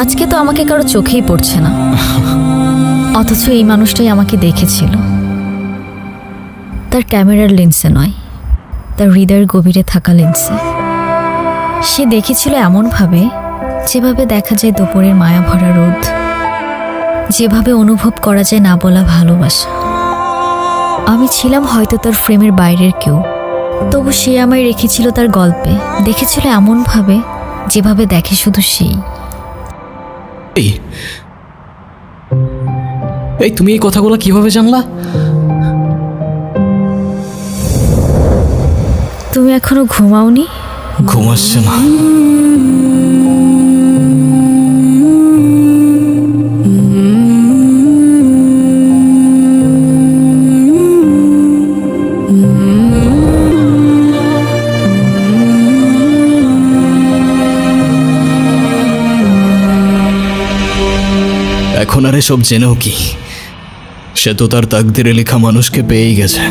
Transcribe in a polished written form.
আজকে তো আমাকে কারো চোখেই পড়ছে না, অথচ এই মানুষটাই আমাকে দেখেছিল। তার ক্যামেরার লেন্সে নয়, তার হৃদয়ের গভীরে থাকা লেন্সে। সে দেখেছিল এমনভাবে যেভাবে দেখা যায় দুপুরের মায়া ভরা রোদ, যেভাবে অনুভব করা যায় না বলা ভালোবাসা। আমি ছিলাম হয়তো তার ফ্রেমের বাইরের কেউ, তবু সে আমায় রেখেছিল তার গল্পে। দেখেছিল এমনভাবে যেভাবে দেখে শুধু সেই। এই তুমি এই কথাগুলো কিভাবে জানলা? তুমি এখনো ঘুমাওনি? ঘুম আসছে না। এখন আর এসব জেনেও কি? সে তো তার তাকদিরে লেখা মানুষকে পেয়েই গেছে।